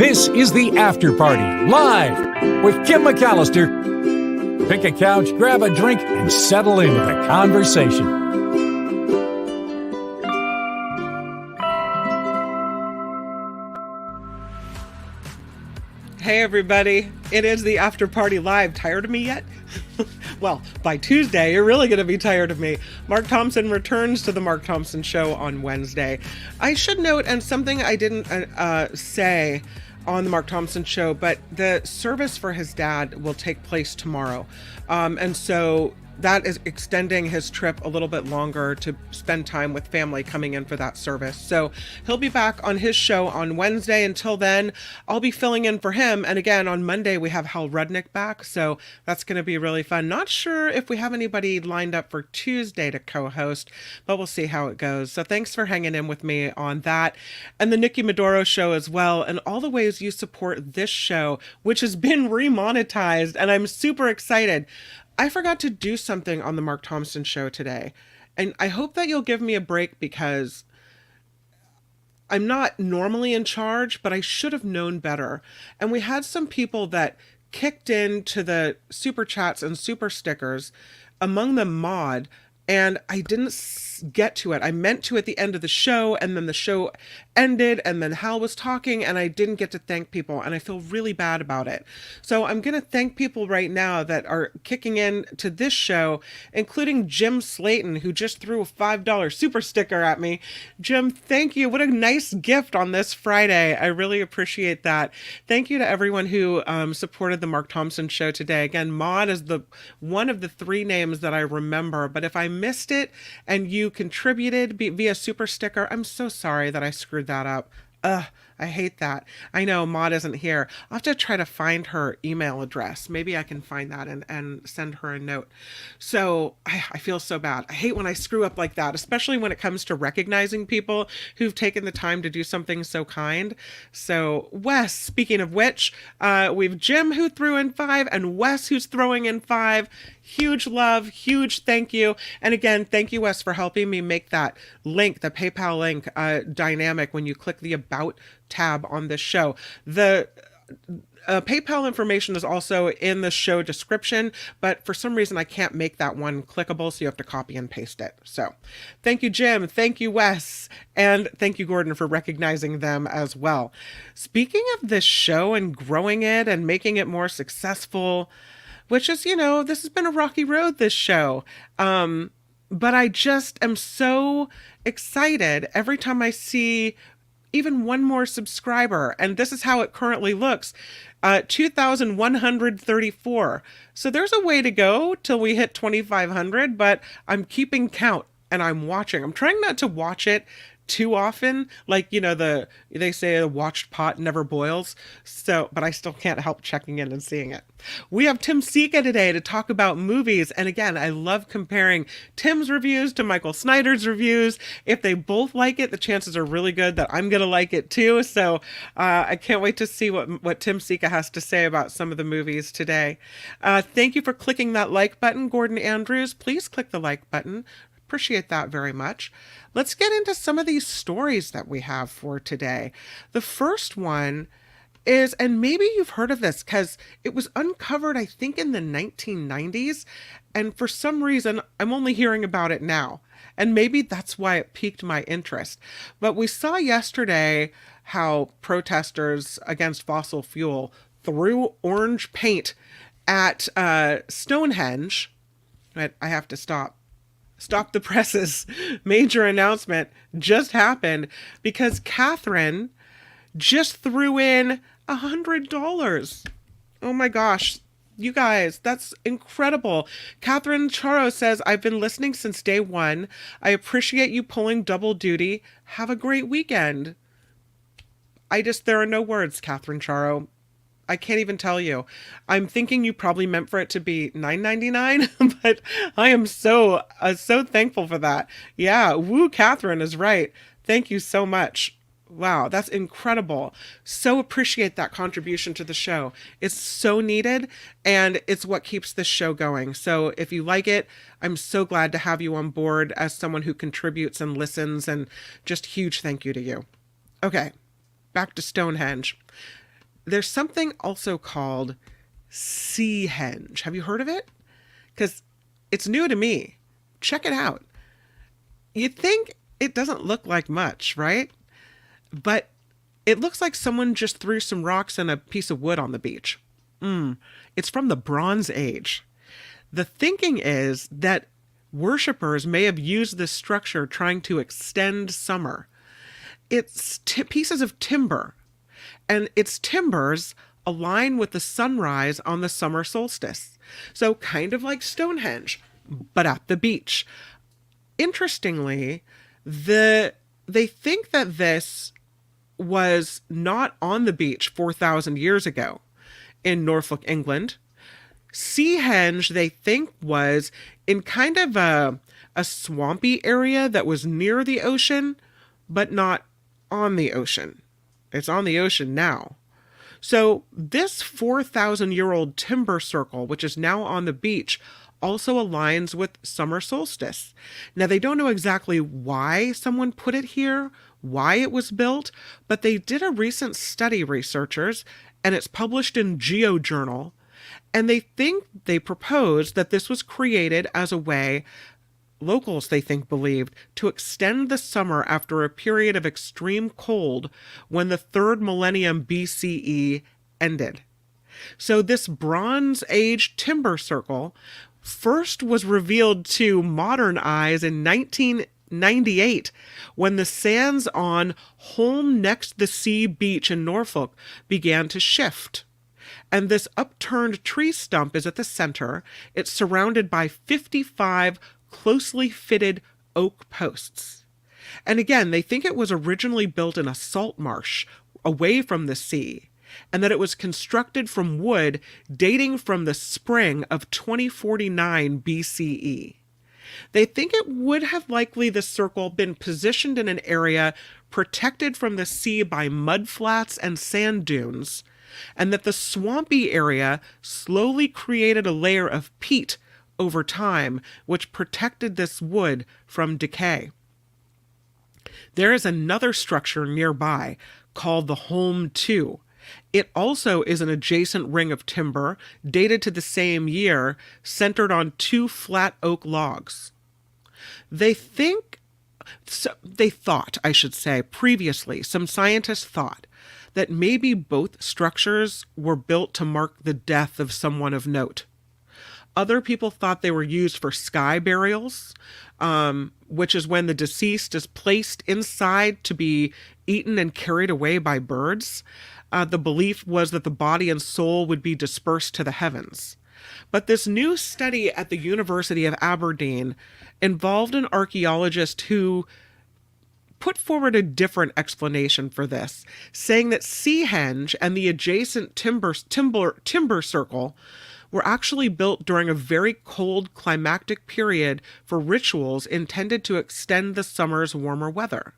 This is the After Party, live with Kim McAllister. Pick a couch, grab a drink, and settle into the conversation. Hey everybody, it is the After Party Live. Tired of me yet? Well, by Tuesday, you're really going to be tired of me. Mark Thompson returns to the Mark Thompson Show on Wednesday. I should note, and something I didn't say on the Mark Thompson Show, but the service for his dad will take place tomorrow. And so that is extending his trip a little bit longer to spend time with family coming in for that service. So he'll be back on his show on Wednesday. Until then, I'll be filling in for him. And again, on Monday, we have Hal Rudnick back. So that's going to be really fun. Not sure if we have anybody lined up for Tuesday to co-host, but we'll see how it goes. So thanks for hanging in with me on that. And the Nikki Maduro Show as well. And all the ways you support this show, which has been remonetized. And I'm super excited. I forgot to do something on the Mark Thompson Show today, and I hope that you'll give me a break because I'm not normally in charge, but I should have known better. And we had some people that kicked into the super chats and super stickers, among them Maud, and I didn't get to it. I meant to at the end of the show, and then the show ended, and then Hal was talking, and I didn't get to thank people, and I feel really bad about it. So I'm going to thank people right now that are kicking in to this show, including Jim Slayton, who just threw a $5 super sticker at me. Jim, thank you. What a nice gift on this Friday. I really appreciate that. Thank you to everyone who supported the Mark Thompson Show today. Again, Maud is the one of the three names that I remember, but if I missed it and you contributed via super sticker, I'm so sorry that I screwed that up. I hate that. I know Maud isn't here. I'll have to try to find her email address. Maybe I can find that and send her a note. So I feel so bad. I hate when I screw up like that, especially when it comes to recognizing people who've taken the time to do something so kind. So Wes, speaking of which, we've Jim who threw in 5 and Wes who's throwing in 5. Huge love, huge thank you. And again, thank you, Wes, for helping me make that link, the PayPal link, dynamic when you click the About tab on this show. The PayPal information is also in the show description, but for some reason I can't make that one clickable, so you have to copy and paste it. So thank you, Jim. Thank you, Wes. And thank you, Gordon, for recognizing them as well. Speaking of this show and growing it and making it more successful, which is, this has been a rocky road, this show. But I just am so excited every time I see even one more subscriber. And this is how it currently looks. 2,134. So there's a way to go till we hit 2,500, but I'm keeping count and I'm watching. I'm trying not to watch it too often, like they say a watched pot never boils, but I still can't help checking in and seeing it. We have Tim Sika today to talk about movies, and again, I love comparing Tim's reviews to Michael Snyder's reviews. If they both like it, the chances are really good that I'm gonna like it too. So I can't wait to see what Tim Sika has to say about some of the movies today. Thank you for clicking that like button, Gordon Andrews. Please click the like button. Appreciate that very much. Let's get into some of these stories that we have for today. The first one is, and maybe you've heard of this because it was uncovered, I think, in the 1990s. And for some reason, I'm only hearing about it now. And maybe that's why it piqued my interest. But we saw yesterday how protesters against fossil fuel threw orange paint at Stonehenge. But I have to stop the presses. Major announcement just happened because Catherine just threw in $100. Oh my gosh. You guys, that's incredible. Catherine Charo says, I've been listening since day one. I appreciate you pulling double duty. Have a great weekend. There are no words, Catherine Charo. I can't even tell you. I'm thinking you probably meant for it to be $9.99, but I am so thankful for that. Yeah, woo, Catherine is right. Thank you so much. Wow, that's incredible. So appreciate that contribution to the show. It's so needed, and it's what keeps this show going. So if you like it, I'm so glad to have you on board as someone who contributes and listens, and just huge thank you to you. Okay, back to Stonehenge. There's something also called Seahenge. Have you heard of it? Because it's new to me. Check it out. You'd think it doesn't look like much, right? But it looks like someone just threw some rocks and a piece of wood on the beach. It's from the Bronze Age. The thinking is that worshippers may have used this structure trying to extend summer. It's pieces of timber, and its timbers align with the sunrise on the summer solstice. So kind of like Stonehenge, but at the beach. Interestingly, they think that this was not on the beach 4,000 years ago in Norfolk, England. Seahenge, they think, was in kind of a swampy area that was near the ocean, but not on the ocean. It's on the ocean now. So this 4,000-year-old timber circle, which is now on the beach, also aligns with summer solstice. Now, they don't know exactly why someone put it here, why it was built, but they did a recent study, researchers, and it's published in GeoJournal, and they proposed that this was created as a way, locals they think believed, to extend the summer after a period of extreme cold when the 3rd millennium BCE ended. So this Bronze Age timber circle first was revealed to modern eyes in 1998 when the sands on Holme next the Sea beach in Norfolk began to shift. And this upturned tree stump is at the center. It's surrounded by 55 closely fitted oak posts. And again, they think it was originally built in a salt marsh away from the sea, and that it was constructed from wood dating from the spring of 2049 BCE. They think it would have likely, the circle, been positioned in an area protected from the sea by mudflats and sand dunes, and that the swampy area slowly created a layer of peat over time, which protected this wood from decay. There is another structure nearby called the Holme 2. It also is an adjacent ring of timber, dated to the same year, centered on 2 flat oak logs. They thought, previously, some scientists thought that maybe both structures were built to mark the death of someone of note. Other people thought they were used for sky burials, which is when the deceased is placed inside to be eaten and carried away by birds. The belief was that the body and soul would be dispersed to the heavens. But this new study at the University of Aberdeen involved an archaeologist who put forward a different explanation for this, saying that Seahenge and the adjacent timber circle were actually built during a very cold climactic period for rituals intended to extend the summer's warmer weather.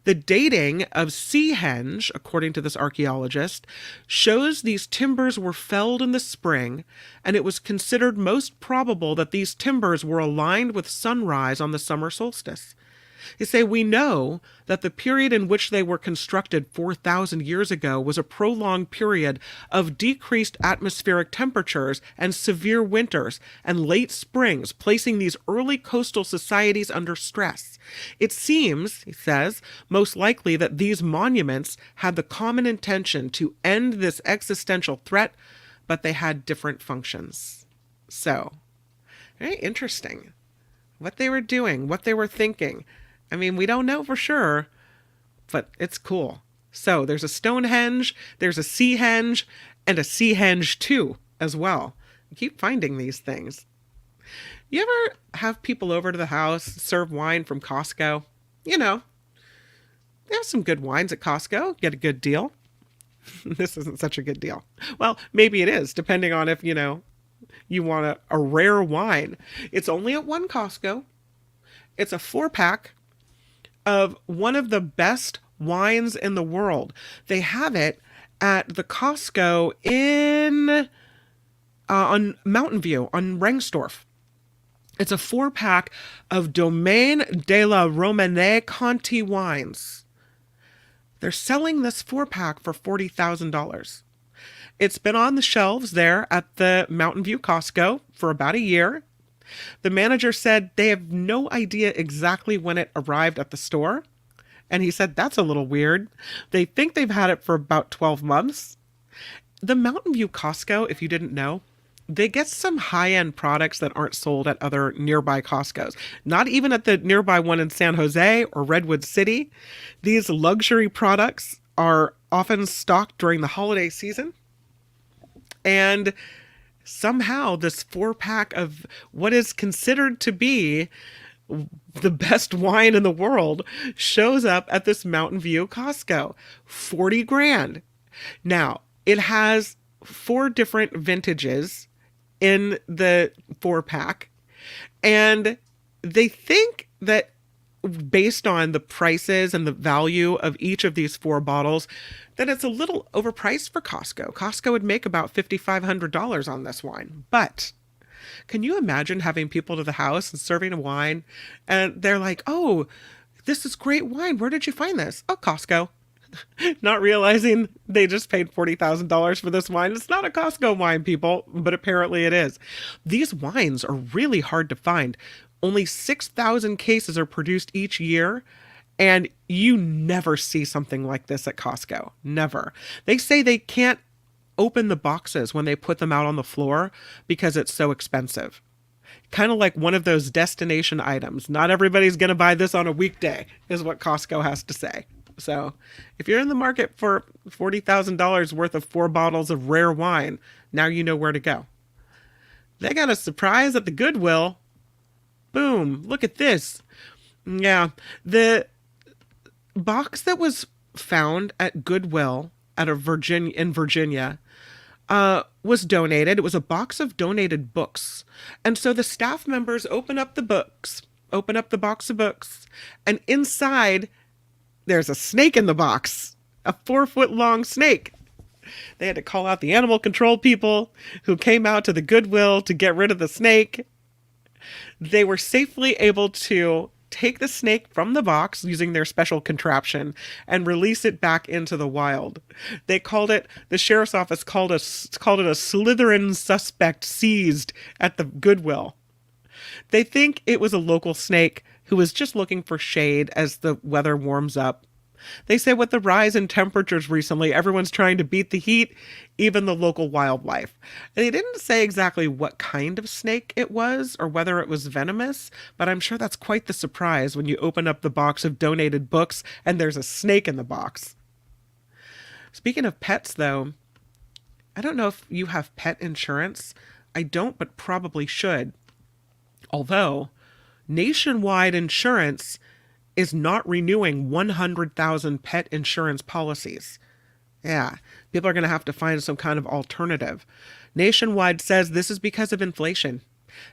The dating of Seahenge, according to this archaeologist, shows these timbers were felled in the spring, and it was considered most probable that these timbers were aligned with sunrise on the summer solstice. They say, we know that the period in which they were constructed 4,000 years ago was a prolonged period of decreased atmospheric temperatures and severe winters and late springs, placing these early coastal societies under stress. It seems, he says, most likely that these monuments had the common intention to end this existential threat, but they had different functions. So, very interesting. What they were doing, what they were thinking. I mean, we don't know for sure, but it's cool. So there's a Stonehenge, there's a Seahenge, and a Seahenge 2 as well. I keep finding these things. You ever have people over to the house, serve wine from Costco? You know, they have some good wines at Costco, get a good deal. This isn't such a good deal. Well, maybe it is, depending on if, you want a rare wine. It's only at one Costco. It's a 4-pack of one of the best wines in the world. They have it at the Costco on Mountain View, on Rengstorff. It's a 4-pack of Domaine de la Romanée Conti wines. They're selling this 4-pack for $40,000. It's been on the shelves there at the Mountain View Costco for about a year. The manager said they have no idea exactly when it arrived at the store. And he said, that's a little weird. They think they've had it for about 12 months. The Mountain View Costco, if you didn't know, they get some high-end products that aren't sold at other nearby Costcos. Not even at the nearby one in San Jose or Redwood City. These luxury products are often stocked during the holiday season. And somehow this 4-pack of what is considered to be the best wine in the world shows up at this Mountain View Costco. 40 grand. Now, it has 4 different vintages in the 4-pack. And they think that based on the prices and the value of each of these 4 bottles, that it's a little overpriced for Costco. Costco would make about $5,500 on this wine. But can you imagine having people to the house and serving a wine and they're like, oh, this is great wine. Where did you find this? Oh, Costco. Not realizing they just paid $40,000 for this wine. It's not a Costco wine, people, but apparently it is. These wines are really hard to find. Only 6,000 cases are produced each year, and you never see something like this at Costco. Never. They say they can't open the boxes when they put them out on the floor because it's so expensive. Kind of like one of those destination items. Not everybody's going to buy this on a weekday, is what Costco has to say. So if you're in the market for $40,000 worth of 4 bottles of rare wine, now you know where to go. They got a surprise at the Goodwill. Boom, look at this. Yeah, the box that was found at Goodwill in Virginia was donated. It was a box of donated books. And so the staff members open up the box of books, and inside there's a snake in the box, a 4-foot-long snake. They had to call out the animal control people who came out to the Goodwill to get rid of the snake. They were safely able to take the snake from the box using their special contraption and release it back into the wild. They called it, the sheriff's office called it a Slytherin suspect seized at the Goodwill. They think it was a local snake who was just looking for shade as the weather warms up. They say with the rise in temperatures recently, everyone's trying to beat the heat, even the local wildlife. And they didn't say exactly what kind of snake it was or whether it was venomous, but I'm sure that's quite the surprise when you open up the box of donated books and there's a snake in the box. Speaking of pets, though, I don't know if you have pet insurance. I don't, but probably should. Although Nationwide Insurance is not renewing 100,000 pet insurance policies. Yeah, people are going to have to find some kind of alternative. Nationwide says this is because of inflation.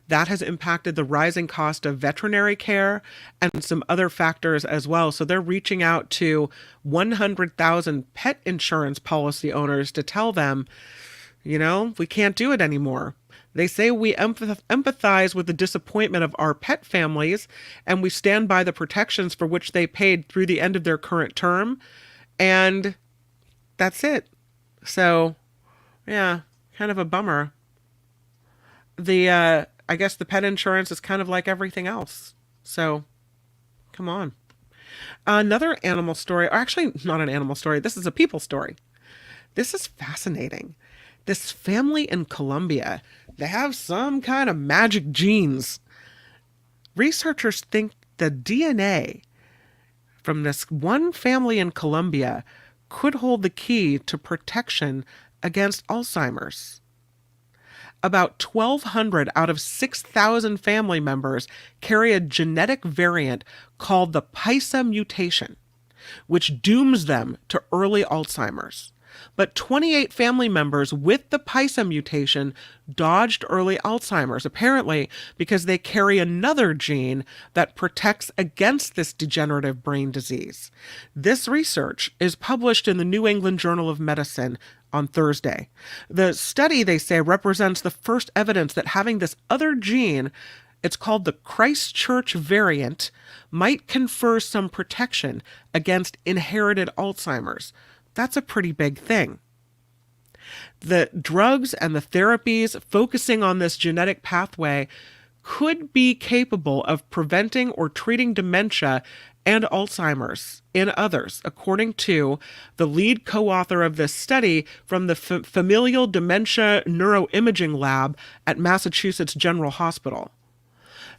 That has impacted the rising cost of veterinary care and some other factors as well. So they're reaching out to 100,000 pet insurance policy owners to tell them, we can't do it anymore. They say we empathize with the disappointment of our pet families, and we stand by the protections for which they paid through the end of their current term. And that's it. So, yeah, kind of a bummer. I guess the pet insurance is kind of like everything else. So, come on. Another animal story, or actually not an animal story. This is a people story. This is fascinating. This family in Colombia, they have some kind of magic genes. Researchers think the DNA from this one family in Colombia could hold the key to protection against Alzheimer's. About 1,200 out of 6,000 family members carry a genetic variant called the PISA mutation, which dooms them to early Alzheimer's. But 28 family members with the PISA mutation dodged early Alzheimer's, apparently because they carry another gene that protects against this degenerative brain disease. This research is published in the New England Journal of Medicine on Thursday. The study, they say, represents the first evidence that having this other gene, it's called the Christchurch variant, might confer some protection against inherited Alzheimer's. That's a pretty big thing. The drugs and the therapies focusing on this genetic pathway could be capable of preventing or treating dementia and Alzheimer's in others, according to the lead co-author of this study from the Familial Dementia Neuroimaging Lab at Massachusetts General Hospital.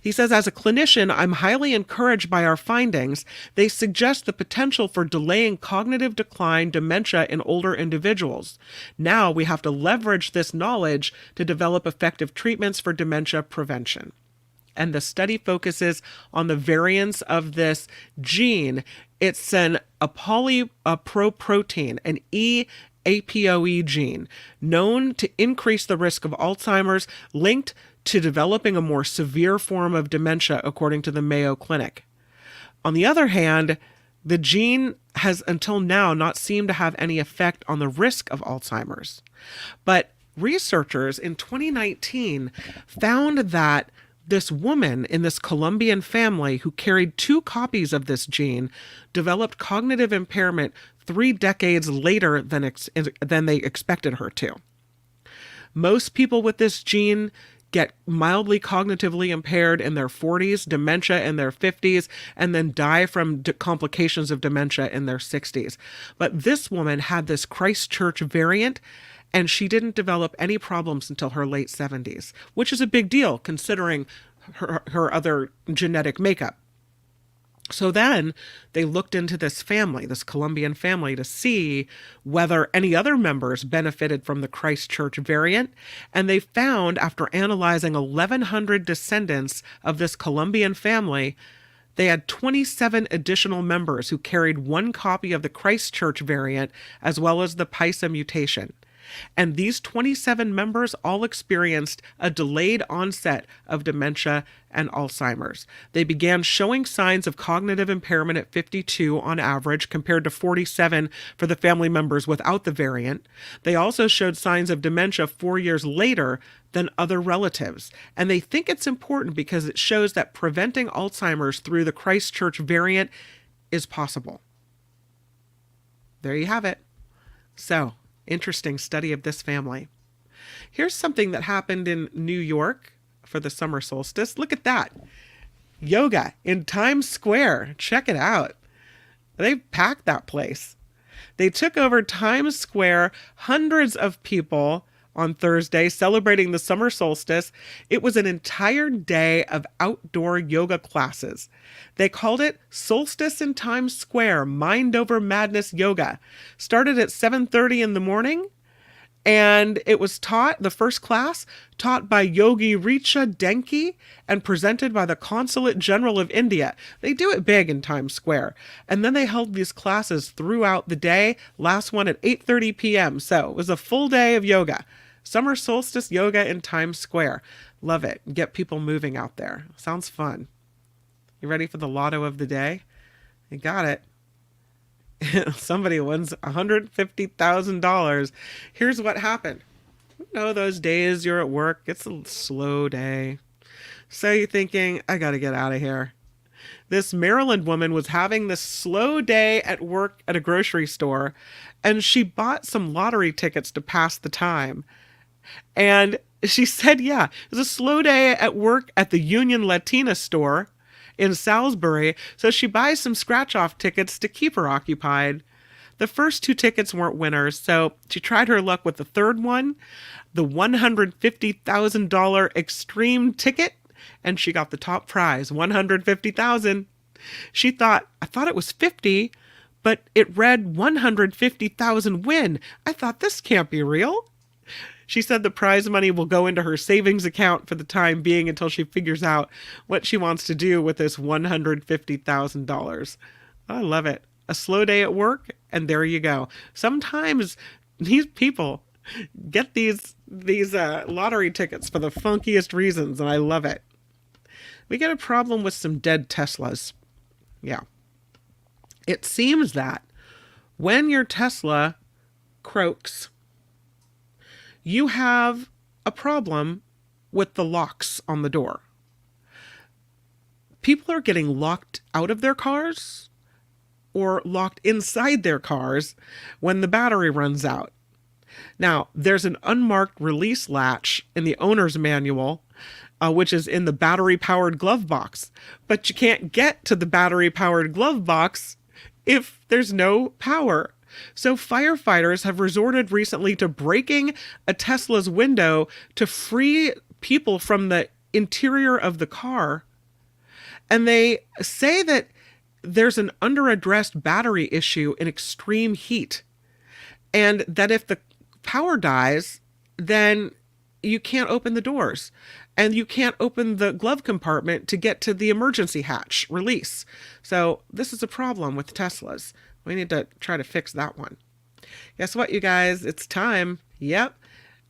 He says, as a clinician, I'm highly encouraged by our findings. They suggest the potential for delaying cognitive decline, dementia in older individuals. Now we have to leverage this knowledge to develop effective treatments for dementia prevention. And the study focuses on the variants of this gene. It's a polyprotein, an APOE gene, known to increase the risk of Alzheimer's, linked to developing a more severe form of dementia, according to the Mayo Clinic. On the other hand, the gene has until now not seemed to have any effect on the risk of Alzheimer's. But researchers in 2019 found that this woman in this Colombian family who carried 2 copies of this gene developed cognitive impairment 3 decades later than they expected her to. Most people with this gene get mildly cognitively impaired in their 40s, dementia in their 50s, and then die from complications of dementia in their 60s. But this woman had this Christchurch variant, and she didn't develop any problems until her late 70s, which is a big deal considering her other genetic makeup. So then they looked into this family, this Colombian family, to see whether any other members benefited from the Christchurch variant. And they found, after analyzing 1,100 descendants of this Colombian family, they had 27 additional members who carried 1 copy of the Christchurch variant as well as the PISA mutation. And these 27 members all experienced a delayed onset of dementia and Alzheimer's. They began showing signs of cognitive impairment at 52 on average, compared to 47 for the family members without the variant. They also showed signs of dementia 4 years later than other relatives. And they think it's important because it shows that preventing Alzheimer's through the Christchurch variant is possible. There you have it. So, interesting study of this family. Here's something that happened in New York for the summer solstice. Look at that. Yoga in Times Square. Check it out. They packed that place. They took over Times Square, hundreds of people on Thursday celebrating the summer solstice. It was an entire day of outdoor yoga classes. They called it Solstice in Times Square, Mind Over Madness Yoga. Started at 7:30 in the morning, and it was the first class, taught by Yogi Richa Denki and presented by the Consulate General of India. They do it big in Times Square. And then they held these classes throughout the day, last one at 8:30 p.m. So it was a full day of yoga. Summer solstice yoga in Times Square. Love it. Get people moving out there. Sounds fun. You ready for the lotto of the day? You got it. Somebody wins $150,000. Here's what happened. You know those days you're at work, it's a slow day. So you're thinking, I got to get out of here. This Maryland woman was having this slow day at work at a grocery store, and she bought some lottery tickets to pass the time. And she said, yeah, it was a slow day at work at the Union Latina store in Salisbury, so she buys some scratch-off tickets to keep her occupied. The first 2 tickets weren't winners, so she tried her luck with the third one, the $150,000 extreme ticket, and she got the top prize, $150,000. She thought, I thought it was 50, but it read 150,000 win. I thought, this can't be real. She said the prize money will go into her savings account for the time being until she figures out what she wants to do with this $150,000. I love it. A slow day at work, and there you go. Sometimes these people get these lottery tickets for the funkiest reasons, and I love it. We get a problem with some dead Teslas. Yeah. It seems that when your Tesla croaks, you have a problem with the locks on the door. People are getting locked out of their cars or locked inside their cars when the battery runs out. Now, there's an unmarked release latch in the owner's manual, which is in the battery-powered glove box. But you can't get to the battery-powered glove box if there's no power. So firefighters have resorted recently to breaking a Tesla's window to free people from the interior of the car. And they say that there's an under-addressed battery issue in extreme heat. And that if the power dies, then you can't open the doors. And you can't open the glove compartment to get to the emergency hatch release. So this is a problem with Teslas. We need to try to fix that one. Guess what, you guys? It's time. Yep.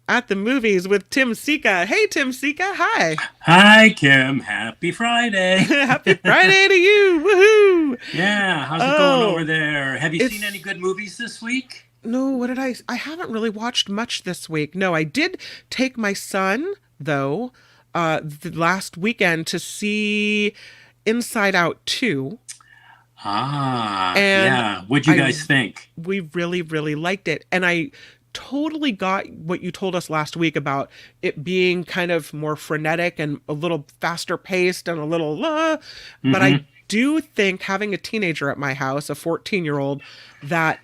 At the movies with Tim Sika. Hey, Tim Sika. Hi. Hi, Kim. Happy Friday. Happy Friday to you. Woohoo. Yeah. How's it going over there? Have you seen any good movies this week? No, what did I haven't really watched much this week. No, I did take my son, though, the last weekend to see Inside Out 2. And yeah. What'd you guys think? We really, really liked it. And I totally got what you told us last week about it being kind of more frenetic and a little faster paced and a little, but I do think having a teenager at my house, a 14-year-old, that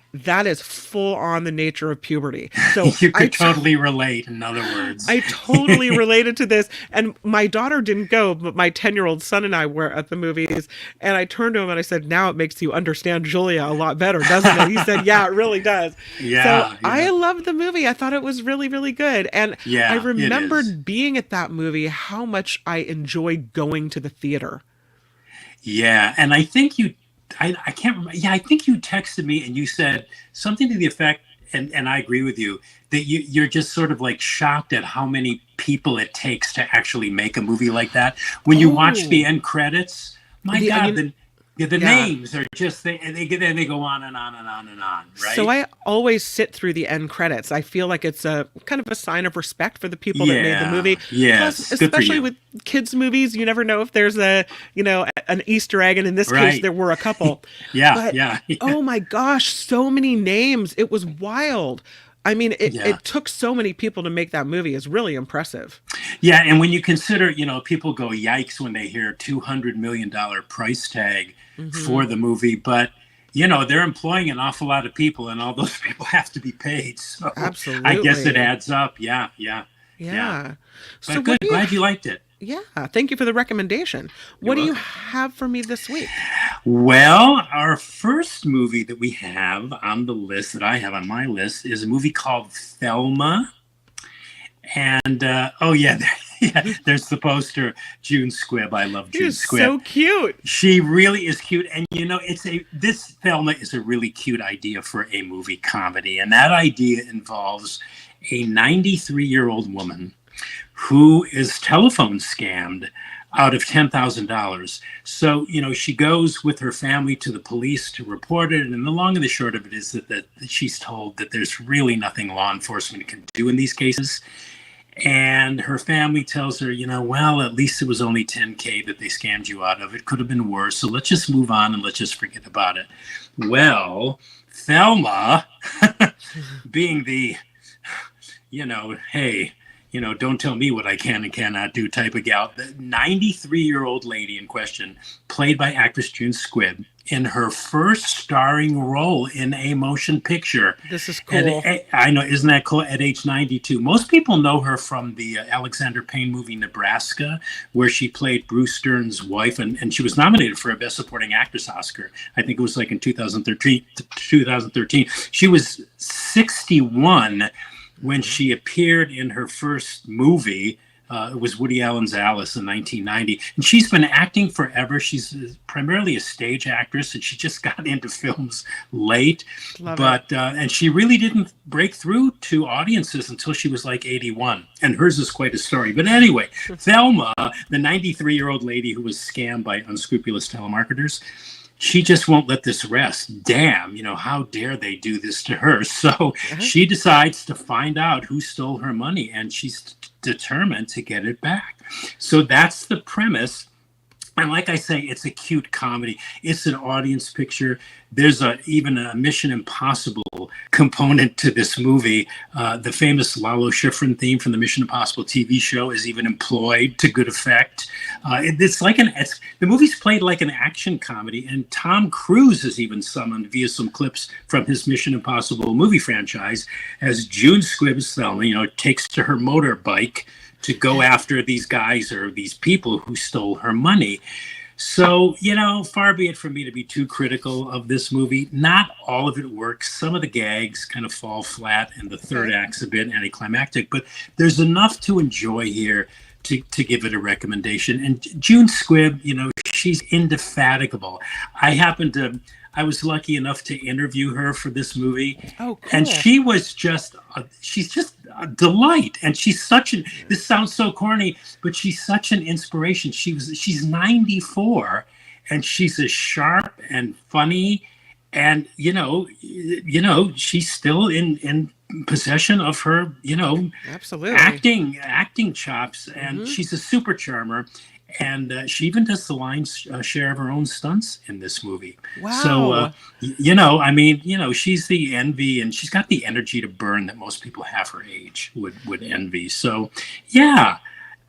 is full on the nature of puberty. So you could totally relate, in other words. I totally related to this. And my daughter didn't go, but my 10-year-old son and I were at the movies. And I turned to him and I said, now it makes you understand Julia a lot better, doesn't it? He said, yeah, it really does. Yeah. So I loved the movie. I thought it was really, really good. And I remembered being at that movie, how much I enjoyed going to the theater. Yeah, and I think I can't remember. Yeah, I think you texted me and you said something to the effect, and I agree with you, that you're just sort of like shocked at how many people it takes to actually make a movie like that. When you watch the end credits, God, the names are just, they go on and on and on and on, right? So I always sit through the end credits. I feel like it's a kind of a sign of respect for the people that made the movie. Yes, plus, especially with kids' movies, you never know if there's an Easter egg, and in this case, there were a couple. Yeah. Oh my gosh, so many names! It was wild. I mean, it took so many people to make that movie. It's really impressive. Yeah, and when you consider, people go yikes when they hear $200 million price tag for the movie, but they're employing an awful lot of people, and all those people have to be paid. So absolutely, I guess it adds up. Yeah. So but good. Glad you liked it. Yeah, thank you for the recommendation. What do you have for me this week? Well, our first movie that we have on the list, that I have on my list, is a movie called Thelma. And, there's the poster, Jun Squib. I love Jun Squib. So cute. She really is cute. And, this Thelma is a really cute idea for a movie comedy. And that idea involves a 93-year-old woman who is telephone scammed out of $10,000. So, she goes with her family to the police to report it. And the long and the short of it is that she's told that there's really nothing law enforcement can do in these cases. And her family tells her, well, at least it was only $10K that they scammed you out of. It could have been worse. So let's just move on and let's just forget about it. Well, Thelma, being the, hey, don't tell me what I can and cannot do type of gal. The 93-year-old lady in question, played by actress Jun Squib, in her first starring role in a motion picture. This is cool. I know, isn't that cool? At age 92. Most people know her from the Alexander Payne movie Nebraska, where she played Bruce Stern's wife, and she was nominated for a Best Supporting Actress Oscar. I think it was like in 2013. She was 61 when she appeared in her first movie. It was Woody Allen's Alice in 1990. And she's been acting forever. She's primarily a stage actress, and she just got into films late. And she really didn't break through to audiences until she was like 81. And hers is quite a story. But anyway, Thelma, the 93-year-old lady who was scammed by unscrupulous telemarketers, she just won't let this rest. Damn, how dare they do this to her? So she decides to find out who stole her money, and she's determined to get it back. So that's the premise. And like I say, it's a cute comedy. It's an audience picture. There's even a Mission Impossible component to this movie. The famous Lalo Schifrin theme from the Mission Impossible TV show is even employed to good effect. The movie's played like an action comedy, and Tom Cruise is even summoned via some clips from his Mission Impossible movie franchise as Jun Squib, Thelma, takes to her motorbike to go after these guys or these people who stole her money. So, far be it from me to be too critical of this movie. Not all of it works. Some of the gags kind of fall flat, and the third act's a bit anticlimactic, but there's enough to enjoy here to give it a recommendation. And Jun Squib, she's indefatigable. I was lucky enough to interview her for this movie. Oh, cool. And she's just a delight. And she's this sounds so corny, but she's such an inspiration. She's 94 and she's as sharp and funny. And, she's still in possession of her, absolutely acting chops. And she's a super charmer. And she even does the lion's share of her own stunts in this movie. Wow. So, she's the envy, and she's got the energy to burn that most people half her age would envy. So, yeah,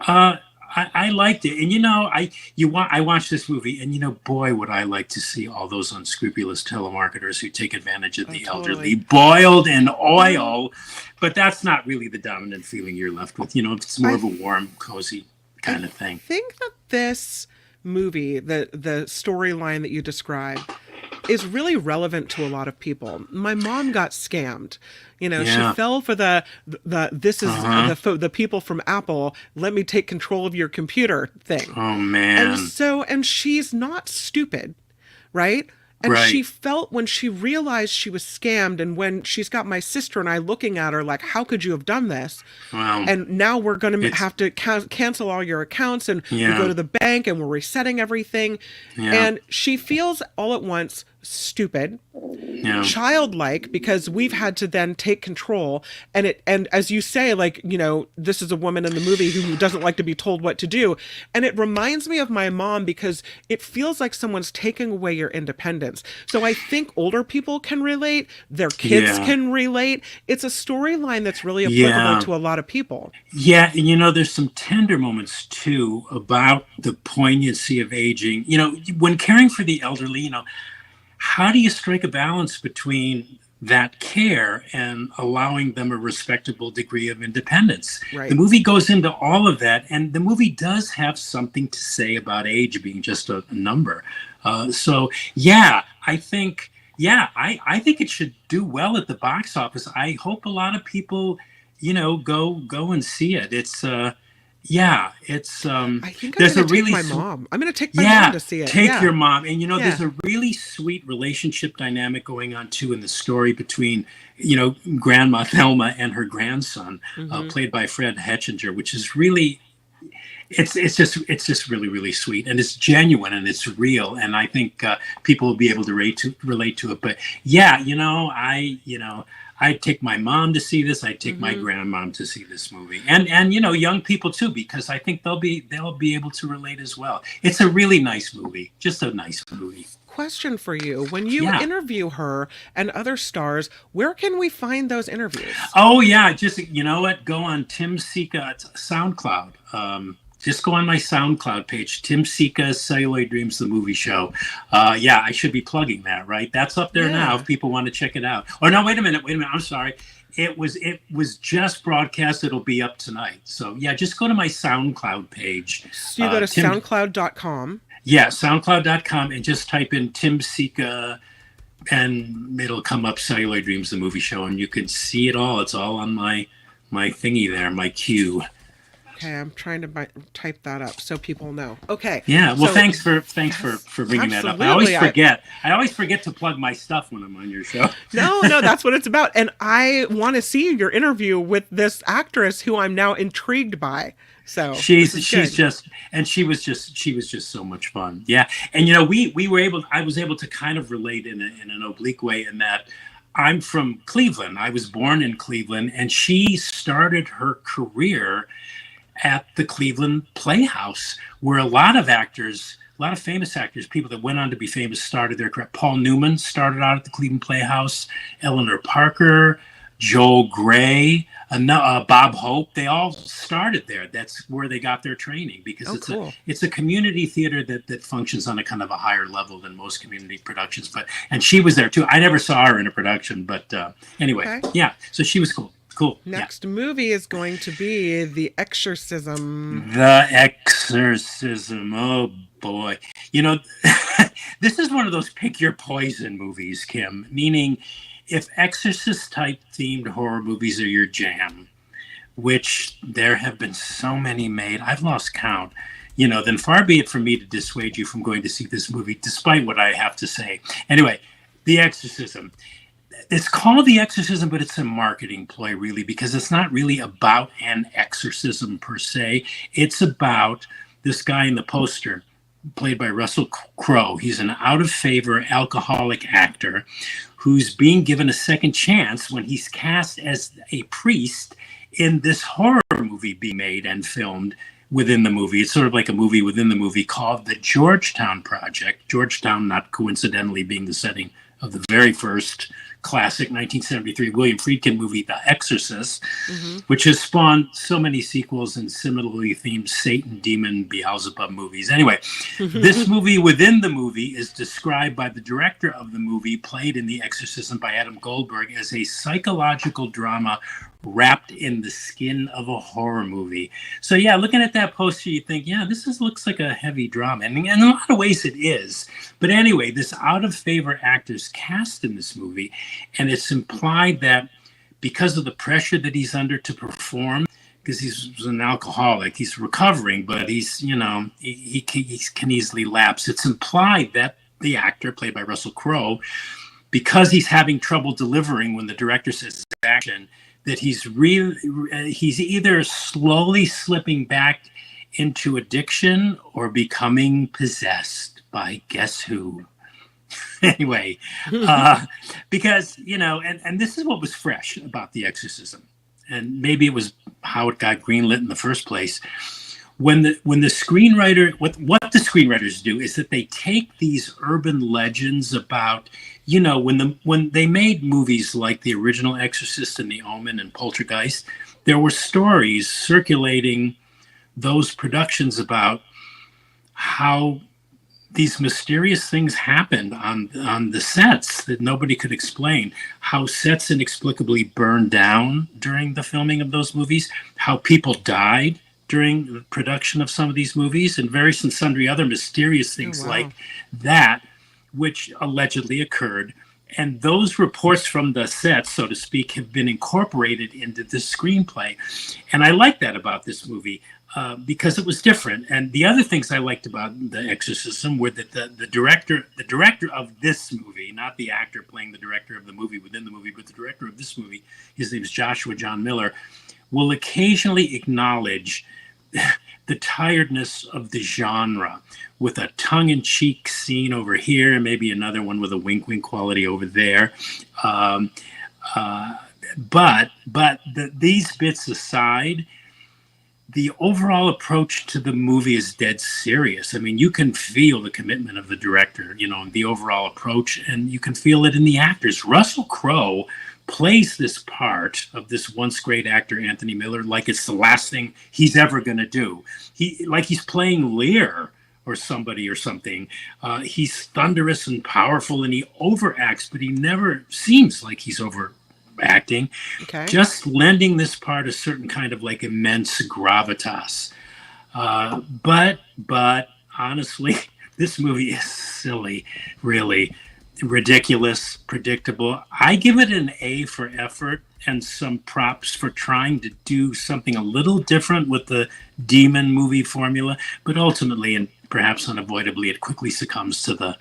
I liked it. And, I watched this movie, and, boy, would I like to see all those unscrupulous telemarketers who take advantage of the elderly boiled in oil. But that's not really the dominant feeling you're left with. It's more of a warm, cozy kind of thing. I think that this movie, the storyline that you described, is really relevant to a lot of people. My mom got scammed. She fell for the the people from Apple, let me take control of your computer thing. Oh man. And she's not stupid, right? And she felt when she realized she was scammed, and when she's got my sister and I looking at her like, how could you have done this? Wow. And now we're going to have to cancel all your accounts, and we go to the bank and we're resetting everything. Yeah. And she feels all at once stupid, childlike, because we've had to then take control. And as you say, this is a woman in the movie who doesn't like to be told what to do. And it reminds me of my mom, because it feels like someone's taking away your independence. So I think older people can relate, their kids can relate. It's a storyline that's really applicable to a lot of people. Yeah, and there's some tender moments too about the poignancy of aging. When caring for the elderly, how do you strike a balance between that care and allowing them a respectable degree of independence? Right. The movie goes into all of that, and the movie does have something to say about age being just a number. I think it should do well at the box office. I hope a lot of people, go and see it. It's I think I'm going to take my mom. I'm going to take my mom to see it. Take your mom. And, there's a really sweet relationship dynamic going on, too, in the story between, Grandma Thelma and her grandson, played by Fred Hechinger, which is really, it's just really, really sweet. And it's genuine and it's real. And I think people will be able to relate to it. But, I'd take my mom to see this. I'd take my grandmom to see this movie, and young people too, because I think they'll be able to relate as well. It's a really nice movie, just a nice movie. Question for you: when you interview her and other stars, where can we find those interviews? Oh yeah, just go on Tim Sika SoundCloud. Just go on my SoundCloud page, Tim Sika, Celluloid Dreams, the movie show. I should be plugging that, right? That's up there now if people want to check it out. Oh, no, wait a minute. I'm sorry. It was just broadcast. It'll be up tonight. So, just go to my SoundCloud page. So you go to soundcloud.com. Yeah, soundcloud.com, and just type in Tim Sika, and it'll come up, Celluloid Dreams, the movie show, and you can see it all. It's all on my thingy there, my queue. Okay, I'm trying to type that up so people know. Okay. Yeah. Well, thanks for bringing that up. I always forget. I always forget to plug my stuff when I'm on your show. No, that's what it's about. And I want to see your interview with this actress who I'm now intrigued by. So she was just so much fun. Yeah. And I was able to kind of relate in an oblique way, in that I'm from Cleveland. I was born in Cleveland, and she started her career at the Cleveland Playhouse, where a lot of actors, a lot of famous actors, people that went on to be famous, started their career. Paul Newman started out at the Cleveland Playhouse, Eleanor Parker, Joel Grey, Bob Hope. They all started there. That's where they got their training, because it's a community theater that functions on a kind of a higher level than most community productions. And she was there too. I never saw her in a production, but anyway, yeah. So she was cool. Cool. Next movie is going to be The Exorcism. The Exorcism. Oh boy. This is one of those pick your poison movies, Kim, meaning if Exorcist type themed horror movies are your jam, which there have been so many made, I've lost count, then far be it from me to dissuade you from going to see this movie, despite what I have to say. Anyway, The Exorcism. It's called The Exorcism, but it's a marketing ploy, really, because it's not really about an exorcism per se. It's about this guy in the poster, played by Russell Crowe. He's an out-of-favor alcoholic actor who's being given a second chance when he's cast as a priest in this horror movie being made and filmed within the movie. It's sort of like a movie within the movie called The Georgetown Project. Georgetown, not coincidentally, being the setting of the very first classic 1973 William Friedkin movie, The Exorcist, which has spawned so many sequels and similarly themed Satan, demon, Beelzebub movies. Anyway, this movie within the movie is described by the director of the movie, played in The Exorcism by Adam Goldberg, as a psychological drama wrapped in the skin of a horror movie. So yeah, looking at that poster, you think, yeah, looks like a heavy drama. And in a lot of ways it is. But anyway, this out of favor actor's cast in this movie, and it's implied that because of the pressure that he's under to perform, because he's an alcoholic, he's recovering, but he's, he can easily lapse. It's implied that the actor, played by Russell Crowe, because he's having trouble delivering when the director says action, that he's either slowly slipping back into addiction or becoming possessed by guess who. Anyway, because, and this is what was fresh about The Exorcism, and maybe it was how it got greenlit in the first place. When the screenwriter, what the screenwriters do is that they take these urban legends about, when they made movies like the original Exorcist and The Omen and Poltergeist, there were stories circulating those productions about how these mysterious things happened on the sets that nobody could explain, how sets inexplicably burned down during the filming of those movies, how people died during the production of some of these movies, and various and sundry other mysterious things like that, which allegedly occurred. And those reports from the set, so to speak, have been incorporated into the screenplay. And I like that about this movie because it was different. And the other things I liked about The Exorcism were that the director of this movie, not the actor playing the director of the movie within the movie, but the director of this movie, his name is Joshua John Miller, will occasionally acknowledge the tiredness of the genre with a tongue-in-cheek scene over here and maybe another one with a wink-wink quality over there. But these bits aside, the overall approach to the movie is dead serious. I mean, you can feel the commitment of the director, the overall approach, and you can feel it in the actors. Russell Crowe plays this part of this once great actor, Anthony Miller, like it's the last thing he's ever going to do. He's playing Lear or somebody or something. He's thunderous and powerful, and he overacts, but he never seems like he's overacting. Okay. Just lending this part a certain kind of like immense gravitas. But honestly, this movie is silly, really. Ridiculous, predictable. I give it an A for effort and some props for trying to do something a little different with the demon movie formula, but ultimately and perhaps unavoidably it quickly succumbs to the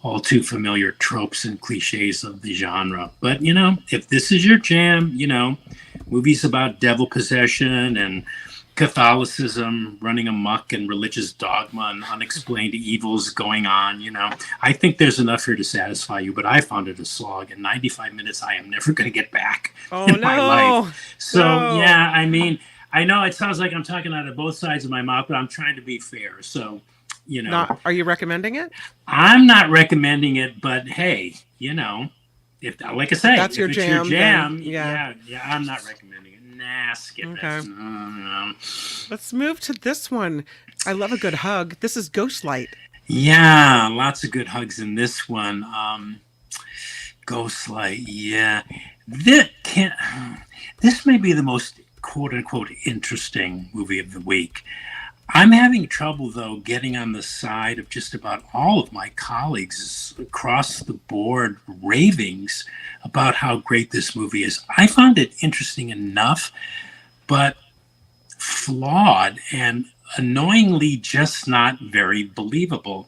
all too familiar tropes and cliches of the genre. But if this is your jam, movies about devil possession and Catholicism running amok and religious dogma and unexplained evils going on, I think there's enough here to satisfy you, but I found it a slog. In 95 minutes, I am never going to get back in my life. So, yeah, I mean, I know it sounds like I'm talking out of both sides of my mouth, but I'm trying to be fair. So, Are you recommending it? I'm not recommending it, but hey, if like I say, That's if your it's jam, your jam, then, yeah. I'm not recommending it. Nah, skip Okay. it. No. Let's move to this one. I love a good hug. This is Ghostlight. Yeah, lots of good hugs in this one. Ghostlight, yeah. This may be the most quote unquote interesting movie of the week. I'm having trouble, though, getting on the side of just about all of my colleagues across the board ravings about how great this movie is. I found it interesting enough, but flawed and annoyingly just not very believable.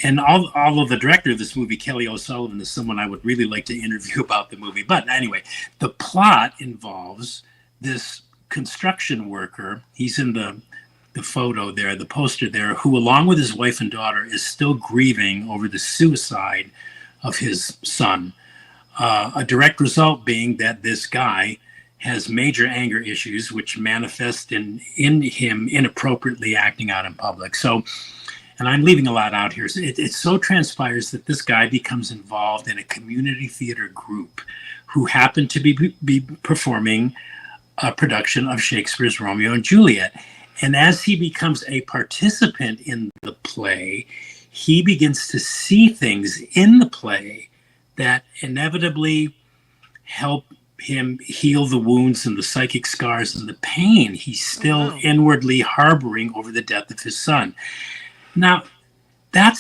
And although the director of this movie, Kelly O'Sullivan, is someone I would really like to interview about the movie. But anyway, the plot involves this construction worker. He's in the photo there, the poster there, who along with his wife and daughter is still grieving over the suicide of his son. A direct result being that this guy has major anger issues, which manifest in him inappropriately acting out in public. So, and I'm leaving a lot out here. So it so transpires that this guy becomes involved in a community theater group who happen to be performing a production of Shakespeare's Romeo and Juliet. And as he becomes a participant in the play, he begins to see things in the play that inevitably help him heal the wounds and the psychic scars and the pain he's still inwardly harboring over the death of his son. Now, that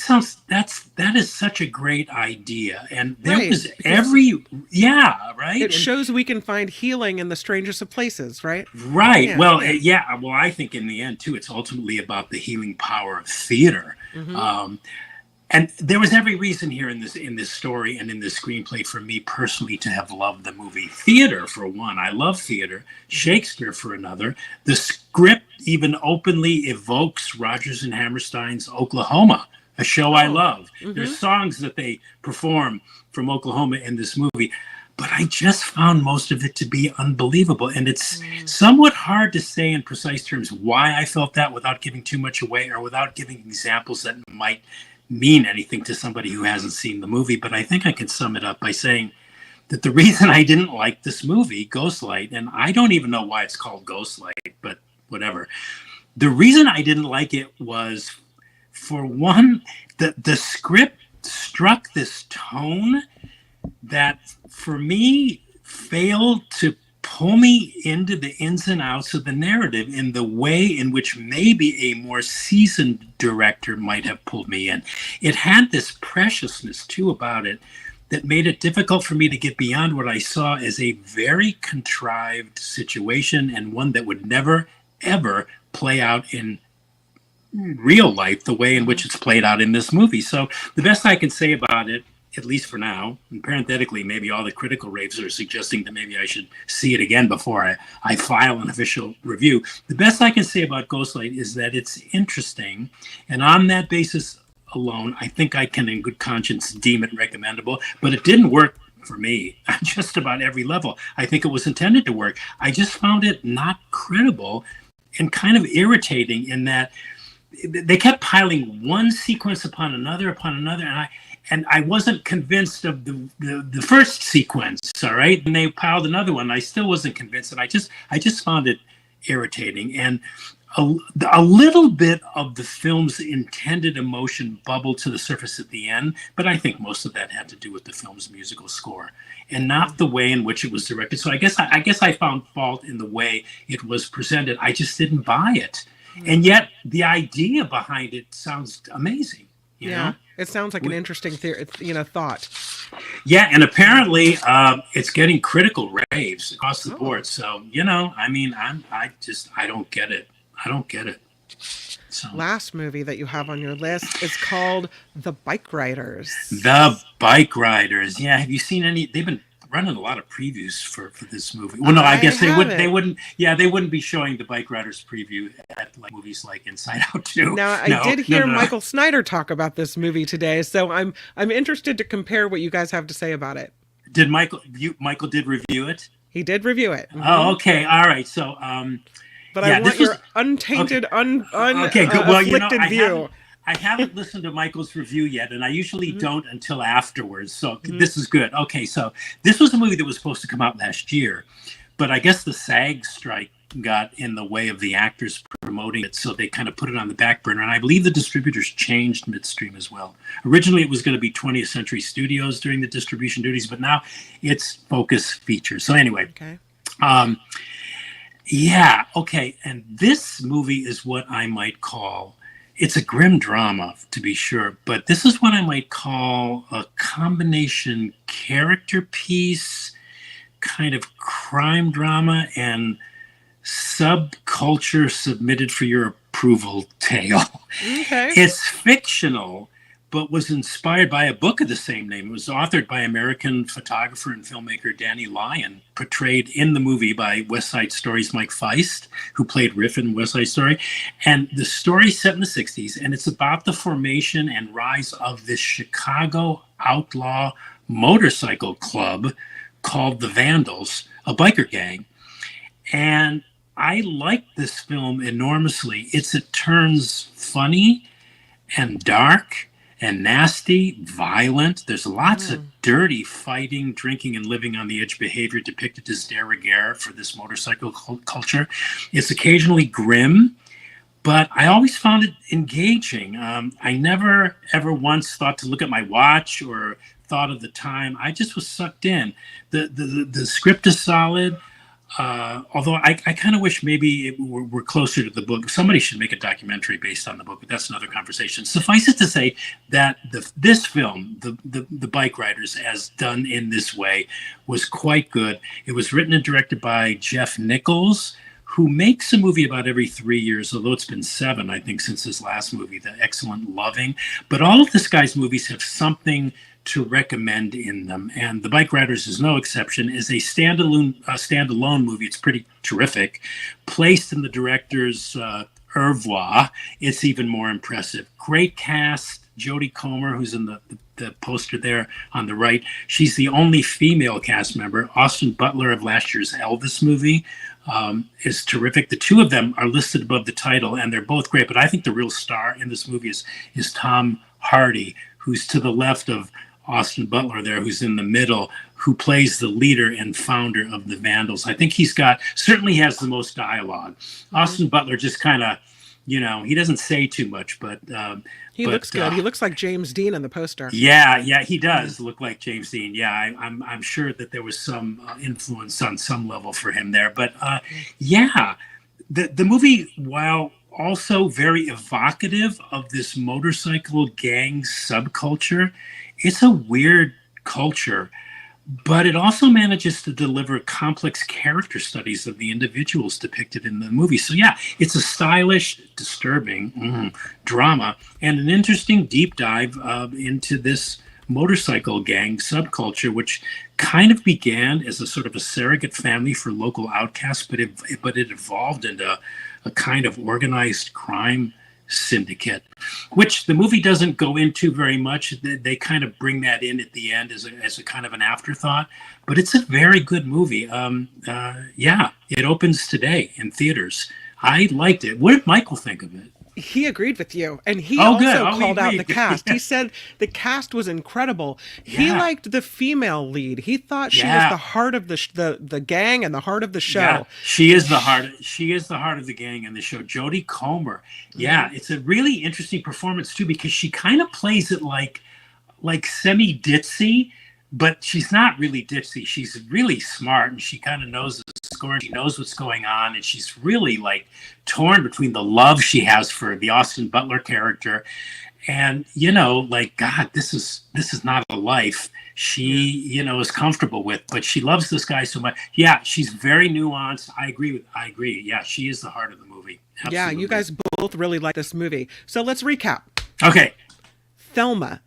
is such a great idea. And there was right? It shows we can find healing in the strangest of places, right? Right. Yeah. Well, well, I think in the end, too, it's ultimately about the healing power of theater. Mm-hmm. And there was every reason here in this story and in this screenplay for me personally to have loved the movie. Theater, for one. I love theater. Shakespeare, for another. The script even openly evokes Rodgers and Hammerstein's Oklahoma, a show I love. Mm-hmm. There's songs that they perform from Oklahoma in this movie. But I just found most of it to be unbelievable. And it's somewhat hard to say in precise terms why I felt that without giving too much away or without giving examples that might mean anything to somebody who hasn't seen the movie. But I think I can sum it up by saying that the reason I didn't like this movie, Ghostlight, and I don't even know why it's called Ghostlight, but whatever. The reason I didn't like it was, for one, the script struck this tone that for me failed to pull me into the ins and outs of the narrative in the way in which maybe a more seasoned director might have pulled me in. It had this preciousness too about it that made it difficult for me to get beyond what I saw as a very contrived situation, and one that would never ever play out in real life the way in which it's played out in this movie. So the best I can say about it, at least for now, and parenthetically, maybe all the critical raves are suggesting that maybe I should see it again before I file an official review. The best I can say about Ghostlight is that it's interesting, and on that basis alone, I think I can in good conscience deem it recommendable, but it didn't work for me on just about every level. I think it was intended to work. I just found it not credible and kind of irritating in that they kept piling one sequence upon another, and I wasn't convinced of the first sequence, all right? And they piled another one. I still wasn't convinced, and I just found it irritating. And a little bit of the film's intended emotion bubbled to the surface at the end, but I think most of that had to do with the film's musical score and not the way in which it was directed. So I guess I found fault in the way it was presented. I just didn't buy it. And yet the idea behind it sounds amazing. You know? It sounds like an interesting thought. Yeah, and apparently it's getting critical raves across the board. So, I don't get it. So. Last movie that you have on your list is called The Bike Riders. The Bike Riders. Yeah, have you seen any? They've been running a lot of previews for this movie. Well, no, I guess they wouldn't. Yeah, they wouldn't be showing The Bike Riders preview at movies like Inside Out 2. Now, I did hear Michael Snyder talk about this movie today, so I'm interested to compare what you guys have to say about it. Did Michael did review it? He did review it. Oh, okay. All right. So, but yeah, I want your untainted, okay, good. Well, afflicted view. I haven't listened to Michael's review yet, and I usually don't until afterwards. So this is good. Okay, so this was a movie that was supposed to come out last year, but I guess the SAG strike got in the way of the actors promoting it, so they kind of put it on the back burner. And I believe the distributors changed midstream as well. Originally, it was going to be 20th Century Studios doing the distribution duties, but now it's Focus Features. So anyway, okay. Yeah, okay. And this movie is what I might call, it's a grim drama, to be sure, but this is what I might call a combination character piece, kind of crime drama, and subculture submitted for your approval tale. Okay. It's fictional, but was inspired by a book of the same name. It was authored by American photographer and filmmaker Danny Lyon, portrayed in the movie by West Side Story's Mike Feist, who played Riff in West Side Story. And the story's set in the 60s, and it's about the formation and rise of this Chicago outlaw motorcycle club called the Vandals, a biker gang. And I like this film enormously. It turns funny and dark and nasty, violent. There's lots of dirty fighting, drinking, and living on the edge behavior depicted as de rigueur for this motorcycle culture. It's occasionally grim, but I always found it engaging. I never, ever once thought to look at my watch or thought of the time. I just was sucked in. The script is solid. Although I kind of wish maybe we're closer to the book. Somebody should make a documentary based on the book, but that's another conversation. Suffice it to say that this film, the Bike Riders, as done in this way, was quite good. It was written and directed by Jeff Nichols, who makes a movie about every 3 years, although it's been 7, I think, since his last movie, The Excellent Loving. But all of this guy's movies have something to recommend in them, and The Bike Riders is no exception. Is a standalone movie. It's pretty terrific. Placed in the director's oeuvre, it's even more impressive. Great cast. Jodie Comer, who's in the poster there on the right, she's the only female cast member. Austin Butler of last year's Elvis movie is terrific. The two of them are listed above the title, and they're both great, but I think the real star in this movie is Tom Hardy, who's to the left of Austin Butler there, who's in the middle, who plays the leader and founder of the Vandals. I think certainly has the most dialogue. Austin Butler just kind of, he doesn't say too much, but he looks good. He looks like James Dean in the poster. Yeah, he does look like James Dean. Yeah, I'm sure that there was some influence on some level for him there. But the movie, while also very evocative of this motorcycle gang subculture, it's a weird culture, but it also manages to deliver complex character studies of the individuals depicted in the movie. So yeah, it's a stylish, disturbing drama and an interesting deep dive into this motorcycle gang subculture, which kind of began as a sort of a surrogate family for local outcasts, but it evolved into a kind of organized crime syndicate, which the movie doesn't go into very much. They kind of bring that in at the end as a kind of an afterthought, but it's a very good movie. It opens today in theaters. I liked it. What did Michael think of it? He agreed with you, and he good. called out the cast. He said the cast was incredible. He liked the female lead. He thought she was the heart of the gang and the heart of the show. Yeah, she is the heart. She is the heart of the gang in the show. Jodie Comer. Yeah, it's a really interesting performance too, because she kind of plays it like semi ditzy, but she's not really ditzy. She's really smart, and she kind of knows the score, and she knows what's going on, and she's really like torn between the love she has for the Austin Butler character and God, this is not a life she is comfortable with, but she loves this guy so much. Yeah, she's very nuanced. I agree. Yeah, she is the heart of the movie. Absolutely. Yeah, you guys both really like this movie. So let's recap. Okay. Thelma,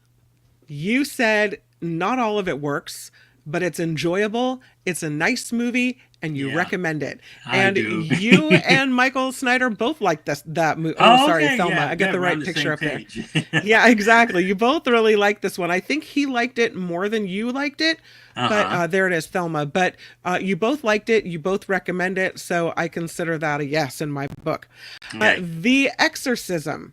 you said not all of it works, but it's enjoyable. It's a nice movie. and you Yeah. recommend it. I And do. you and Michael Snyder both like that movie. Oh, Sorry, okay, Thelma. yeah, I got yeah, the we're right on the picture up same there. page. Yeah, exactly. You both really like this one. I think he liked it more than you liked it. But Uh-huh. there it is, Thelma. But you both liked it. You both recommend it. So I consider that a yes in my book. Okay. The Exorcism.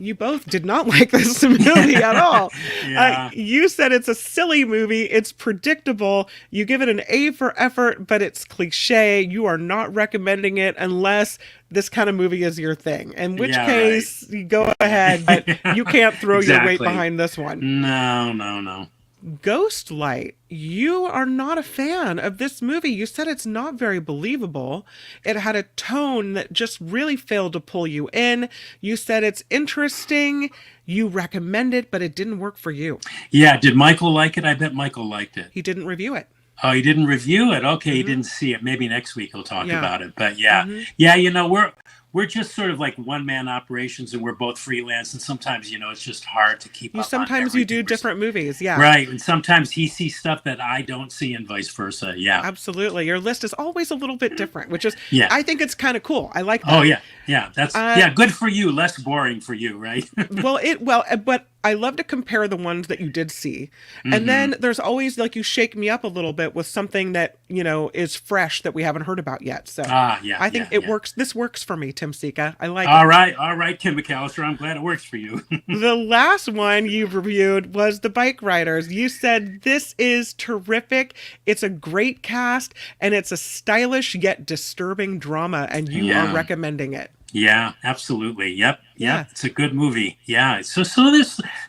You both did not like this movie at all. Yeah. You said it's a silly movie. It's predictable. You give it an A for effort, but it's cliche. You are not recommending it unless this kind of movie is your thing. In which Yeah, case, you go ahead, but you can't throw your weight Exactly. behind this one. No. Ghostlight, you are not a fan of this movie. You said it's not very believable. It had a tone that just really failed to pull you in. You said it's interesting. You recommend it, but it didn't work for you. Yeah, did Michael like it? I bet Michael liked it. He didn't review it. Oh, he didn't review it. Okay, he didn't see it. Maybe next week he'll talk Yeah. about it. But yeah, yeah, we're just sort of like one man operations, and we're both freelance. And sometimes it's just hard to keep up. Sometimes you do different movies. Yeah. Right, and sometimes he sees stuff that I don't see, and vice versa. Yeah. Absolutely. Your list is always a little bit different, which is, Yeah. I think it's kind of cool. I like that. Oh yeah. That's good for you. Less boring for you, right? But I love to compare the ones that you did see. And then there's always like you shake me up a little bit with something that, is fresh that we haven't heard about yet. So yeah. I think it works. This works for me, Tim Sika. I like All it. right, Kim McAllister. I'm glad it works for you. The last one you reviewed was The Bike Riders. You said this is terrific. It's a great cast and it's a stylish yet disturbing drama, and you are recommending it. Yeah, absolutely. Yep. Yeah. It's a good movie. Yeah. So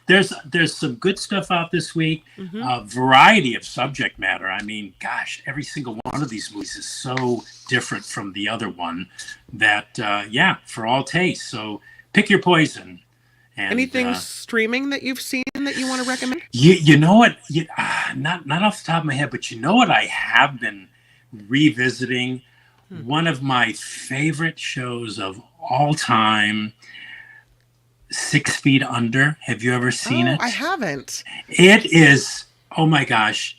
there's some good stuff out this week. Variety of subject matter. I mean, gosh, every single one of these movies is so different from the other one that for all tastes. So pick your poison. And, anything streaming that you've seen that you want to recommend? You know what? Not off the top of my head, but you know what I have been revisiting. One of my favorite shows of all time, 6 Feet Under. Have you ever seen it? I haven't. It is, oh my gosh.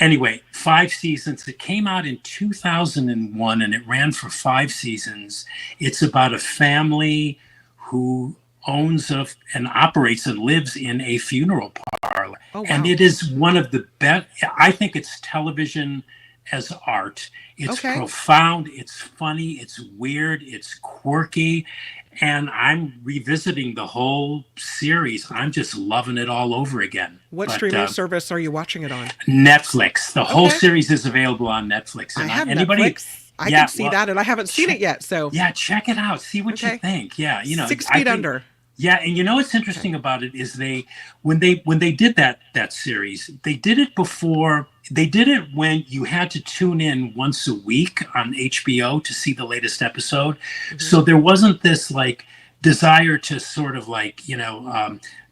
Anyway, 5 seasons. It came out in 2001 and it ran for 5 seasons. It's about a family who owns and operates and lives in a funeral parlor. Oh, wow. And it is one of the best. I think it's television as art. It's profound, it's funny, it's weird, it's quirky, and I'm revisiting the whole series. I'm just loving it all over again. What streaming service are you watching it on? Netflix. The whole series is available on Netflix. And I have Netflix. I can see that, and I haven't seen it yet. So check it out. See what you think. Yeah, 6 Feet Under. Yeah, and what's interesting about it is when they did that series, they did it before. They did it when you had to tune in once a week on HBO to see the latest episode. So there wasn't this like desire to sort of like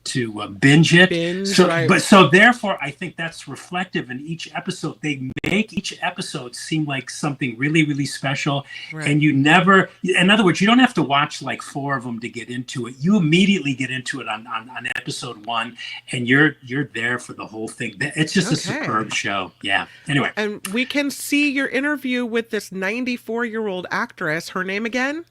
to binge it. So therefore, I think that's reflective in each episode. They make each episode seem like something really, really special. Right. And in other words, you don't have to watch like 4 of them to get into it. You immediately get into it on episode 1, and you're there for the whole thing. It's just a superb show. Yeah. Anyway. And we can see your interview with this 94-year-old actress. Her name again?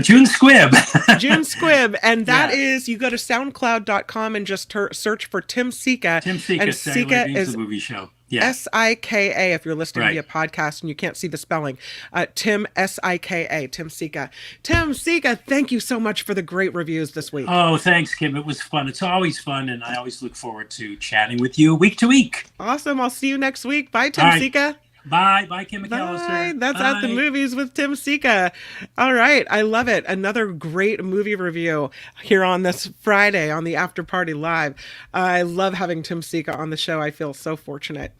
Jun Squib. Jun Squib. And that is, you go to soundcloud.com and just search for Tim Sika. Tim Sika. And Sika is the movie show. Yeah. Sika, if you're listening via podcast and you can't see the spelling. Tim, Sika, Tim Sika. Tim Sika, thank you so much for the great reviews this week. Oh, thanks, Kim. It was fun. It's always fun, and I always look forward to chatting with you week to week. Awesome. I'll see you next week. Bye, Tim Sika. Bye, Kim McAllister. Bye. That's At the Movies with Tim Sika. All right, I love it. Another great movie review here on this Friday on the After Party Live. I love having Tim Sika on the show. I feel so fortunate.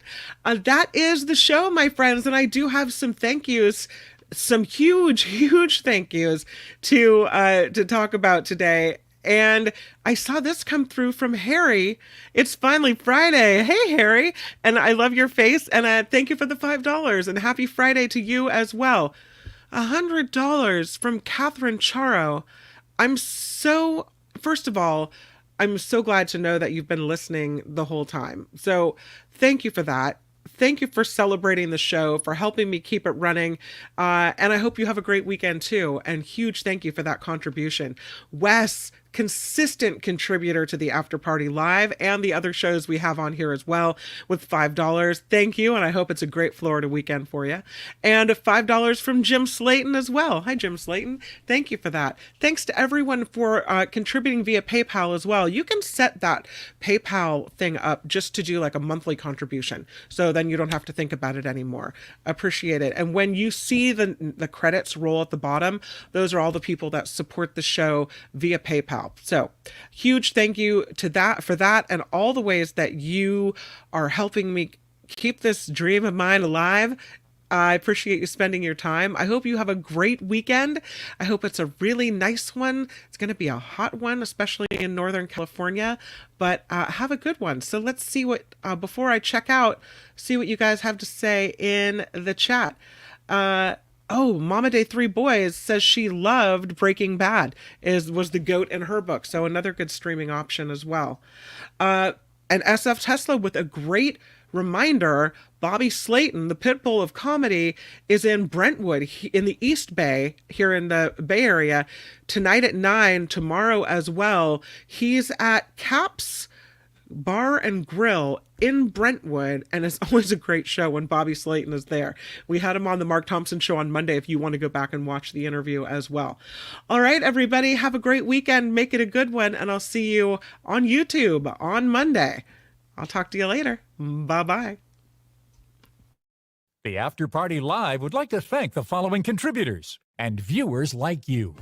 That is the show, my friends, and I do have some thank yous. Some huge thank yous to talk about today. And I saw this come through from Harry. It's finally Friday. Hey, Harry. And I love your face. And thank you for the $5. And happy Friday to you as well. $100 from Catherine Charo. First of all, I'm so glad to know that you've been listening the whole time. So thank you for that. thank you for celebrating the show, for helping me keep it running. And I hope you have a great weekend too. And huge thank you for that contribution. Wes, consistent contributor to the After Party Live and the other shows we have on here as well, with $5. Thank you, and I hope it's a great Florida weekend for you. And $5 from Jim Slayton as well. Hi, Jim Slayton. Thank you for that. Thanks to everyone for contributing via PayPal as well. You can set that PayPal thing up just to do like a monthly contribution, so then you don't have to think about it anymore. Appreciate it. And when you see the credits roll at the bottom, those are all the people that support the show via PayPal. So huge thank you to that for that, and all the ways that you are helping me keep this dream of mine alive. I appreciate you spending your time. I hope you have a great weekend. I hope it's a really nice one. It's going to be a hot one, especially in Northern California, but have a good one. So let's see what, before I check out, see what you guys have to say in the chat. Oh, Mama Day 3 Boys says she loved Breaking Bad, was the GOAT in her book. So another good streaming option as well. And SF Tesla with a great reminder, Bobby Slayton, the pit bull of comedy, is in Brentwood in the East Bay, here in the Bay Area, tonight at 9, tomorrow as well. He's at Caps Bar and Grill in Brentwood, and it's always a great show when Bobby Slayton is there. We had him on the Mark Thompson Show on Monday if you want to go back and watch the interview as well. All right, everybody, have a great weekend. Make it a good one, and I'll see you on YouTube on Monday. I'll talk to you later. Bye-bye. The After Party Live would like to thank the following contributors and viewers like you.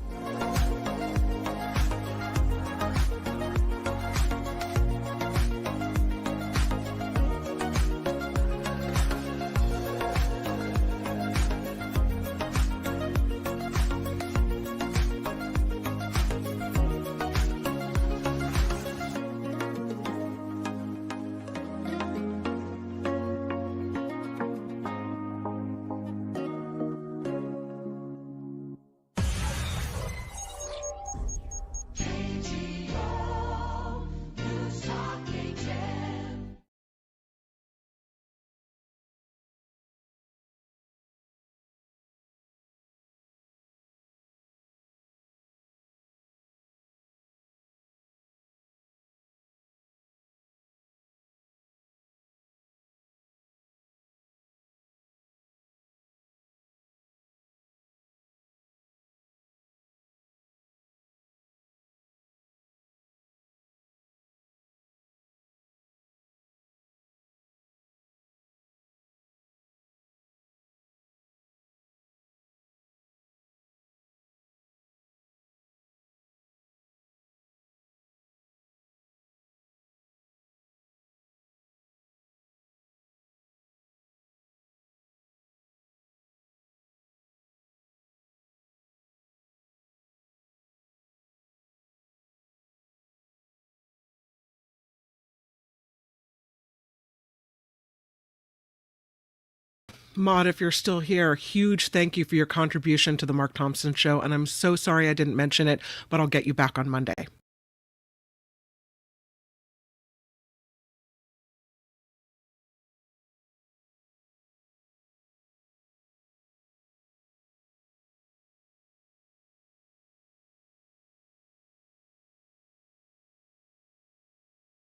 Maud, if you're still here, huge thank you for your contribution to the Mark Thompson Show, and I'm so sorry I didn't mention it, but I'll get you back on Monday.